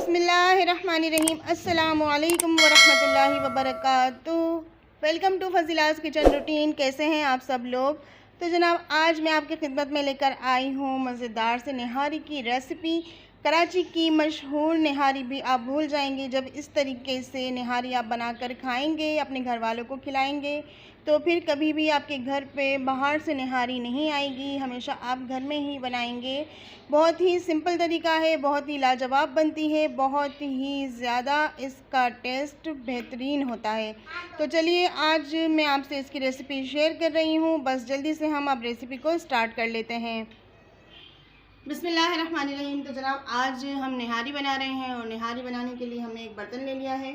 बिस्मिल्लाहिर्रहमानिर्रहीम। अस्सलामु अलैकुम वरहमतुल्लाहि वबरकातुहू। Welcome to Fazila's kitchen routine. कैसे हैं आप सब लोग? तो जनाब, आज मैं आपकी खिदमत में लेकर आई हूँ मज़ेदार से निहारी की रेसिपी। कराची की मशहूर निहारी भी आप भूल जाएंगे जब इस तरीके से निहारी आप बनाकर खाएंगे, अपने घर वालों को खिलाएंगे, तो फिर कभी भी आपके घर पे बाहर से निहारी नहीं आएगी। हमेशा आप घर में ही बनाएंगे। बहुत ही सिंपल तरीका है, बहुत ही लाजवाब बनती है, बहुत ही ज़्यादा इसका टेस्ट बेहतरीन होता है। तो चलिए, आज मैं आपसे इसकी रेसिपी शेयर कर रही हूँ। बस जल्दी से हम अब रेसिपी को स्टार्ट कर लेते हैं। बिस्मिल्लाहिर्रहमानिर्रहीम। तो जनाब, आज हम निहारी बना रहे हैं और निहारी बनाने के लिए हमने एक बर्तन ले लिया है।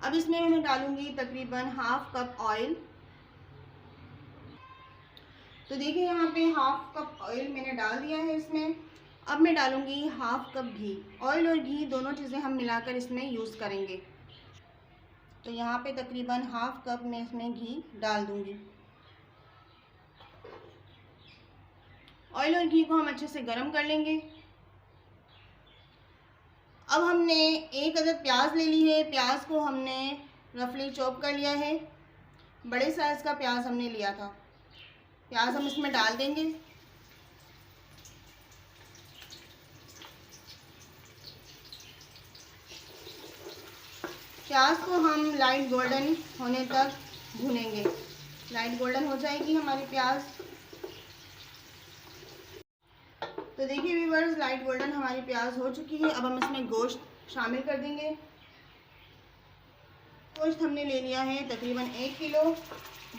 अब इसमें मैं डालूंगी तकरीबन हाफ कप ऑयल। तो देखिए, यहाँ पे हाफ कप ऑयल मैंने डाल दिया है इसमें। अब मैं डालूंगी हाफ कप घी। ऑयल और घी दोनों चीज़ें हम मिलाकर इसमें यूज़ करेंगे। तो यहाँ पे तकरीबन हाफ कप मैं इसमें घी डाल दूंगी। ऑयल और घी को हम अच्छे से गर्म कर लेंगे। अब हमने एक अदद प्याज ले ली है। प्याज को हमने रफली चॉप कर लिया है। बड़े साइज़ का प्याज हमने लिया था। प्याज हम इसमें डाल देंगे। प्याज को हम लाइट गोल्डन होने तक भूनेंगे। लाइट गोल्डन हो जाएगी हमारी प्याज। तो देखिए व्यूअर्स, लाइट गोल्डन हमारी प्याज हो चुकी है। अब हम इसमें गोश्त शामिल कर देंगे। गोश्त हमने ले लिया है तकरीबन 1 किलो।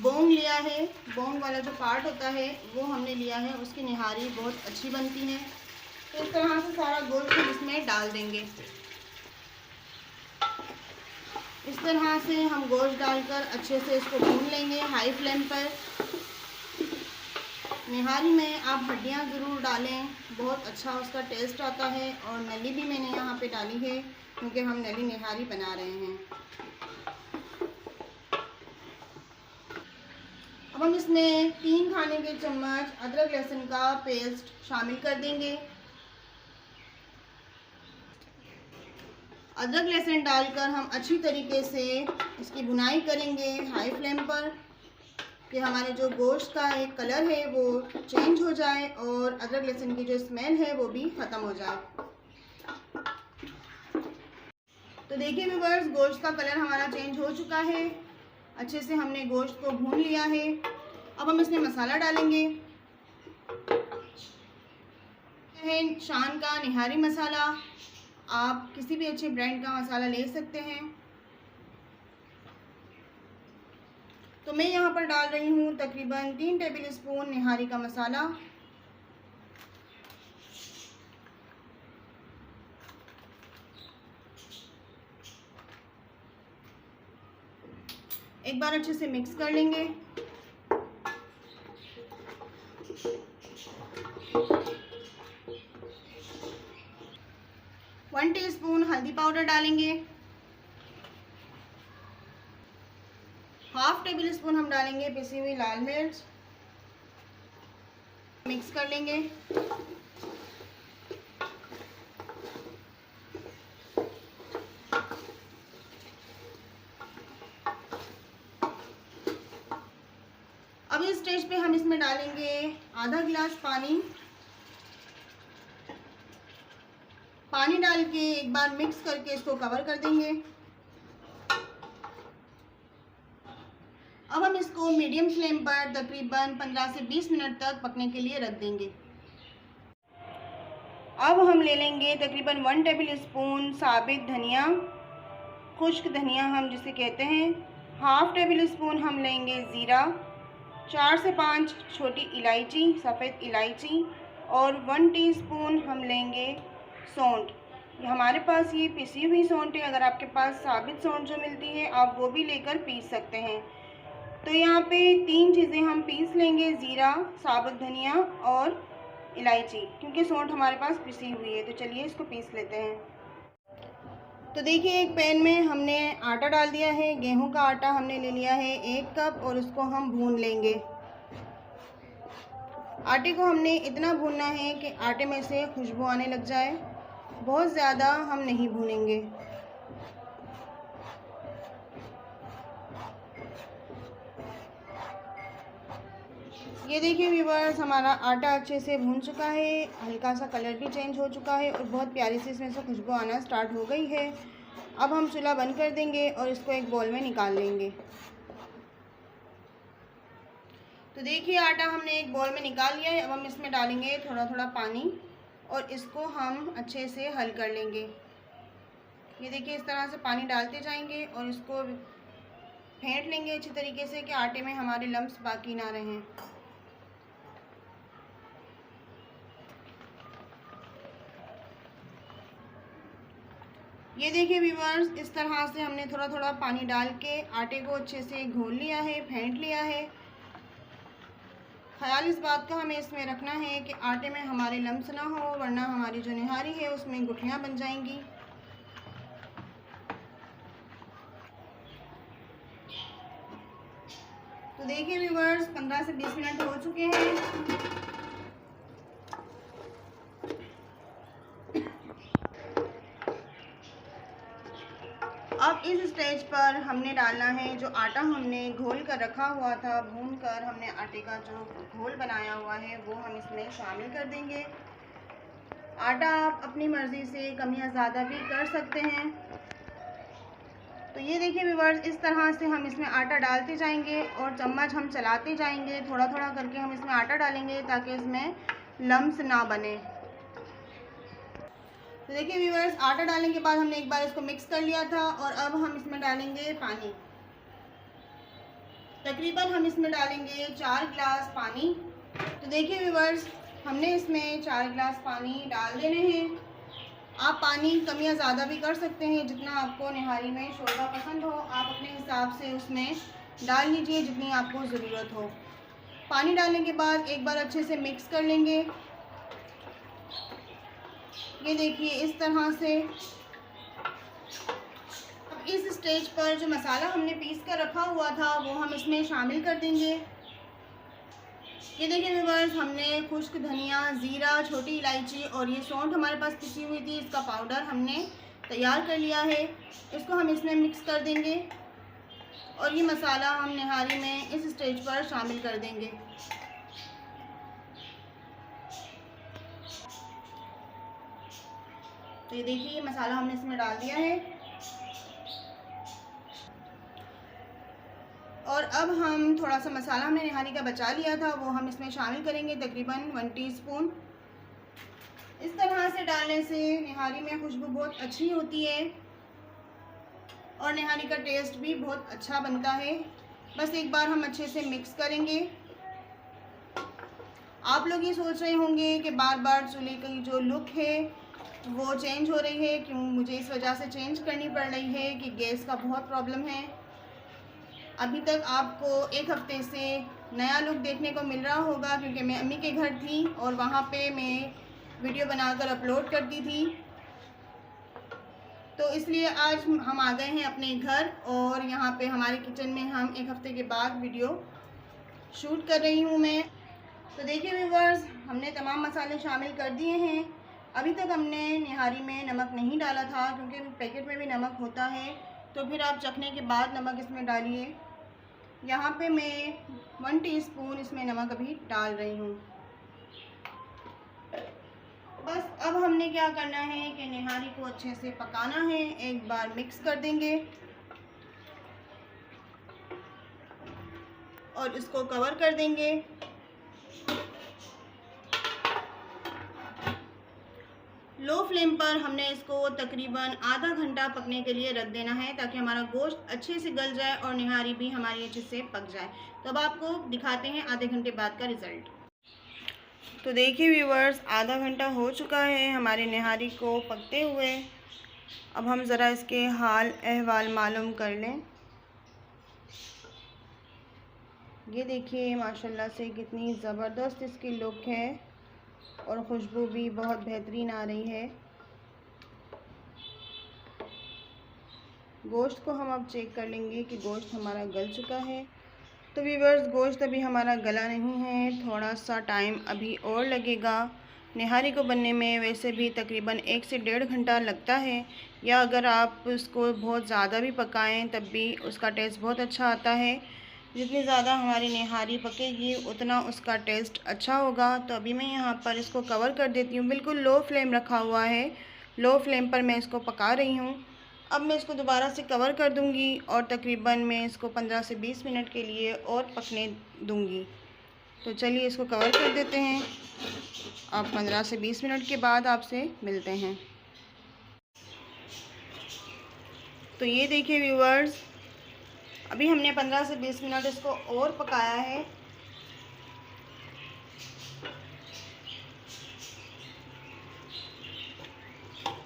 बोंग लिया है। बोंग वाला जो पार्ट होता है वो हमने लिया है। उसकी निहारी बहुत अच्छी बनती है। तो इस तरह से सारा गोश्त हम इसमें डाल देंगे। इस तरह से हम गोश्त डालकर अच्छे से इसको भून लेंगे हाई फ्लेम पर। निहारी में आप हड्डियाँ ज़रूर डालें, बहुत अच्छा उसका टेस्ट आता है। और नली भी मैंने यहाँ पे डाली है क्योंकि हम नली निहारी बना रहे हैं। अब हम इसमें 3 खाने के चम्मच अदरक लहसुन का पेस्ट शामिल कर देंगे। अदरक लहसुन डालकर हम अच्छी तरीके से इसकी भुनाई करेंगे हाई फ्लेम पर, कि हमारे जो गोश्त का एक कलर है वो चेंज हो जाए और अदरक लहसुन की जो स्मेल है वो भी ख़त्म हो जाए। तो देखिए व्यूअर्स, गोश्त का कलर हमारा चेंज हो चुका है। अच्छे से हमने गोश्त को भून लिया है। अब हम इसमें मसाला डालेंगे। है शान का निहारी मसाला। आप किसी भी अच्छे ब्रांड का मसाला ले सकते हैं। तो मैं यहाँ पर डाल रही हूँ तकरीबन 3 टेबल स्पून निहारी का मसाला। एक बार अच्छे से मिक्स कर लेंगे। वन टीस्पून हल्दी पाउडर डालेंगे। हाफ टेबल स्पून हम डालेंगे पिसी हुई लाल मिर्च। मिक्स कर लेंगे। अब इस स्टेज पे हम इसमें डालेंगे आधा गिलास पानी। पानी डाल के एक बार मिक्स करके इसको कवर कर देंगे। अब हम इसको मीडियम फ्लेम पर तकरीबन 15 से 20 मिनट तक पकने के लिए रख देंगे। अब हम ले लेंगे तकरीबन 1 टेबल स्पून साबित धनिया, खुश्क धनिया हम जिसे कहते हैं। हाफ टेबल स्पून हम लेंगे ज़ीरा, 4 से 5 छोटी इलायची, सफ़ेद इलायची, और 1 टीस्पून हम लेंगे सौंठ। हमारे पास ये पिसी हुई सौंठ है। अगर आपके पास साबित सौंठ जो मिलती है आप वो भी लेकर पीस सकते हैं। तो यहाँ पे 3 चीज़ें हम पीस लेंगे, ज़ीरा, साबुत धनिया और इलायची, क्योंकि सौंठ हमारे पास पिसी हुई है। तो चलिए इसको पीस लेते हैं। तो देखिए, एक पैन में हमने आटा डाल दिया है। गेहूं का आटा हमने ले लिया है 1 कप और उसको हम भून लेंगे। आटे को हमने इतना भूनना है कि आटे में से खुशबू आने लग जाए। बहुत ज़्यादा हम नहीं भूनेंगे। ये देखिए व्यूअर्स, हमारा आटा अच्छे से भून चुका है, हल्का सा कलर भी चेंज हो चुका है और बहुत प्यारी सी इसमें से खुशबू आना स्टार्ट हो गई है। अब हम चूल्हा बंद कर देंगे और इसको एक बाउल में निकाल लेंगे। तो देखिए आटा हमने एक बाउल में निकाल लिया है। अब हम इसमें डालेंगे थोड़ा थोड़ा पानी और इसको हम अच्छे से हल कर लेंगे। ये देखिए इस तरह से पानी डालते जाएंगे और इसको फेंट लेंगे अच्छी तरीके से कि आटे में हमारे लम्स बाकी ना रहें। ये देखिए व्यूअर्स, इस तरह से हमने थोड़ा थोड़ा पानी डाल के आटे को अच्छे से घोल लिया है, फेंट लिया है। ख्याल इस बात का हमें इसमें रखना है कि आटे में हमारे लम्स ना हो, वरना हमारी जो निहारी है उसमें गुठलियाँ बन जाएंगी। तो देखिए व्यूअर्स, 15 से 20 मिनट हो चुके हैं। अब इस स्टेज पर हमने डालना है जो आटा हमने घोल कर रखा हुआ था, भून कर हमने आटे का जो घोल बनाया हुआ है वो हम इसमें शामिल कर देंगे। आटा आप अपनी मर्ज़ी से कम या ज़्यादा भी कर सकते हैं। तो ये देखिए व्यूअर्स, इस तरह से हम इसमें आटा डालते जाएंगे और चम्मच हम चलाते जाएंगे, थोड़ा थोड़ा करके हम इसमें आटा डालेंगे ताकि इसमें लम्स ना बने। तो देखिए व्यूअर्स, आटा डालने के बाद हमने एक बार इसको मिक्स कर लिया था और अब हम इसमें डालेंगे पानी। तकरीबन हम इसमें डालेंगे 4 गिलास पानी। तो देखिए व्यूअर्स, हमने इसमें 4 गिलास पानी डाल देने हैं। आप पानी कम या ज़्यादा भी कर सकते हैं, जितना आपको निहारी में शोरबा पसंद हो आप अपने हिसाब से उसमें डाल लीजिए, जितनी आपको ज़रूरत हो। पानी डालने के बाद एक बार अच्छे से मिक्स कर लेंगे। ये देखिए इस तरह से। अब इस स्टेज पर जो मसाला हमने पीस कर रखा हुआ था वो हम इसमें शामिल कर देंगे। ये देखिए व्यूअर्स, हमने खुश्क धनिया, ज़ीरा, छोटी इलायची और ये सौंठ हमारे पास पिसी हुई थी, इसका पाउडर हमने तैयार कर लिया है। इसको हम इसमें मिक्स कर देंगे और ये मसाला हम निहारी में इस स्टेज पर शामिल कर देंगे। तो ये देखिए ये मसाला हमने इसमें डाल दिया है और अब हम थोड़ा सा मसाला हमने निहारी का बचा लिया था वो हम इसमें शामिल करेंगे, तकरीबन 1 टीस्पून। इस तरह से डालने से निहारी में खुशबू बहुत अच्छी होती है और निहारी का टेस्ट भी बहुत अच्छा बनता है। बस एक बार हम अच्छे से मिक्स करेंगे। आप लोग ये सोच रहे होंगे कि बार बार चूल्हे की जो लुक है वो चेंज हो रही है, क्यों मुझे इस वजह से चेंज करनी पड़ रही है कि गैस का बहुत प्रॉब्लम है। अभी तक आपको एक हफ्ते से नया लुक देखने को मिल रहा होगा, क्योंकि मैं अम्मी के घर थी और वहाँ पे मैं वीडियो बनाकर अपलोड करती थी। तो इसलिए आज हम आ गए हैं अपने घर और यहाँ पे हमारे किचन में हम एक हफ्ते के बाद वीडियो शूट कर रही हूँ मैं। तो देखिए व्यूअर्स, हमने तमाम मसाले शामिल कर दिए हैं। अभी तक हमने निहारी में नमक नहीं डाला था, क्योंकि पैकेट में भी नमक होता है, तो फिर आप चखने के बाद नमक इसमें डालिए। यहाँ पे मैं 1 टीस्पून इसमें नमक अभी डाल रही हूँ। बस अब हमने क्या करना है कि निहारी को अच्छे से पकाना है। एक बार मिक्स कर देंगे और इसको कवर कर देंगे। लो फ्लेम पर हमने इसको तकरीबन आधा घंटा पकने के लिए रख देना है, ताकि हमारा गोश्त अच्छे से गल जाए और निहारी भी हमारी अच्छे से पक जाए। तो अब आपको दिखाते हैं आधे घंटे बाद का रिज़ल्ट। तो देखिए व्यूअर्स, आधा घंटा हो चुका है हमारी निहारी को पकते हुए। अब हम ज़रा इसके हाल अहवाल मालूम कर लें। ये देखिए माशाल्लाह से कितनी ज़बरदस्त इसकी लुक है और खुशबू भी बहुत बेहतरीन आ रही है। गोश्त को हम अब चेक कर लेंगे कि गोश्त हमारा गल चुका है। तो व्यूअर्स, गोश्त अभी हमारा गला नहीं है, थोड़ा सा टाइम अभी और लगेगा। निहारी को बनने में वैसे भी तकरीबन 1 से 1.5 घंटा लगता है, या अगर आप उसको बहुत ज़्यादा भी पकाएं तब भी उसका टेस्ट बहुत अच्छा आता है। जितनी ज़्यादा हमारी निहारी पकेगी उतना उसका टेस्ट अच्छा होगा। तो अभी मैं यहाँ पर इसको कवर कर देती हूँ। बिल्कुल लो फ्लेम रखा हुआ है, लो फ्लेम पर मैं इसको पका रही हूँ। अब मैं इसको दोबारा से कवर कर दूँगी और तकरीबन मैं इसको 15 से 20 मिनट के लिए और पकने दूँगी। तो चलिए इसको कवर कर देते हैं। अब 15 से 20 मिनट के बाद आपसे मिलते हैं। तो ये देखिए व्यूअर्स, अभी हमने 15 से 20 मिनट इसको और पकाया है।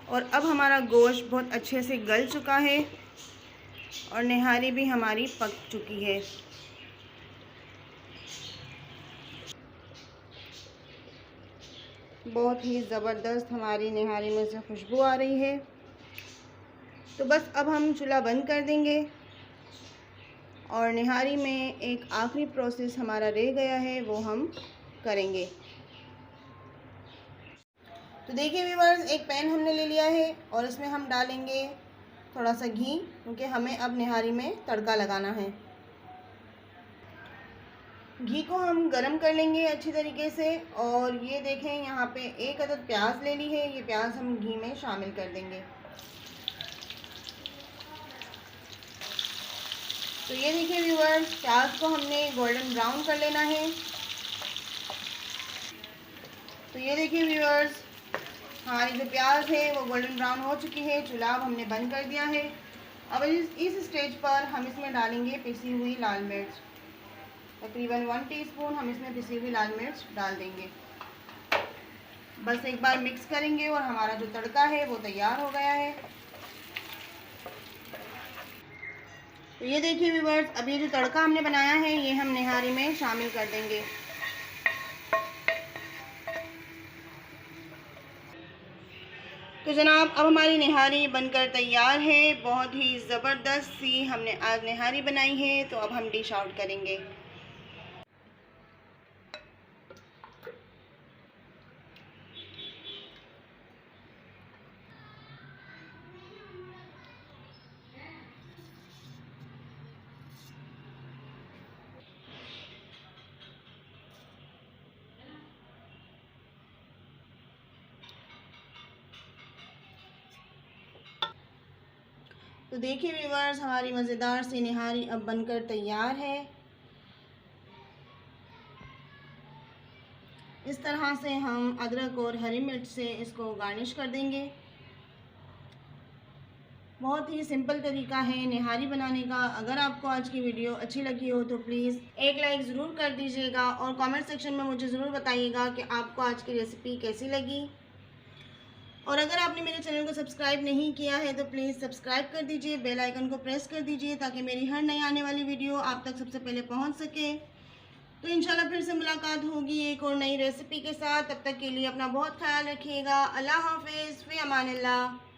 और अब हमारा गोश्त बहुत अच्छे से गल चुका है और निहारी भी हमारी पक चुकी है। बहुत ही ज़बरदस्त हमारी निहारी में से खुशबू आ रही है। तो बस अब हम चूल्हा बंद कर देंगे और निहारी में एक आखिरी प्रोसेस हमारा रह गया है, वो हम करेंगे। तो देखिए व्यूअर्स, एक पैन हमने ले लिया है और इसमें हम डालेंगे थोड़ा सा घी, क्योंकि हमें अब निहारी में तड़का लगाना है। घी को हम गरम कर लेंगे अच्छी तरीके से। और ये देखें, यहाँ पे 1 अदद प्याज ले ली है, ये प्याज हम घी में शामिल कर देंगे। तो ये देखिए व्यूअर्स, प्याज को हमने गोल्डन ब्राउन कर लेना है। तो ये देखिए व्यूअर्स, हमारी जो प्याज है वो गोल्डन ब्राउन हो चुकी है। चूल्हा अब हमने बंद कर दिया है। अब इस स्टेज पर हम इसमें डालेंगे पिसी हुई लाल मिर्च। तकरीबन 1 टीस्पून हम इसमें पिसी हुई लाल मिर्च डाल देंगे। बस एक बार मिक्स करेंगे और हमारा जो तड़का है वो तैयार हो गया है। तो ये देखिए व्यूअर्स, अब ये जो तड़का हमने बनाया है ये हम निहारी में शामिल कर देंगे। तो जनाब, अब हमारी निहारी बनकर तैयार है। बहुत ही ज़बरदस्त सी हमने आज निहारी बनाई है। तो अब हम डिश आउट करेंगे। तो देखिए व्यूअर्स, हमारी मज़ेदार सी निहारी अब बनकर तैयार है। इस तरह से हम अदरक और हरी मिर्च से इसको गार्निश कर देंगे। बहुत ही सिंपल तरीका है निहारी बनाने का। अगर आपको आज की वीडियो अच्छी लगी हो तो प्लीज़ एक लाइक ज़रूर कर दीजिएगा और कमेंट सेक्शन में मुझे ज़रूर बताइएगा कि आपको आज की रेसिपी कैसी लगी। और अगर आपने मेरे चैनल को सब्सक्राइब नहीं किया है तो प्लीज़ सब्सक्राइब कर दीजिए, बेल आइकन को प्रेस कर दीजिए ताकि मेरी हर नई आने वाली वीडियो आप तक सबसे पहले पहुंच सके। तो इंशाल्लाह फिर से मुलाकात होगी एक और नई रेसिपी के साथ। तब तक के लिए अपना बहुत ख्याल रखिएगा। अल्लाह हाफ़िज़, फ़ी अमानिल्लाह।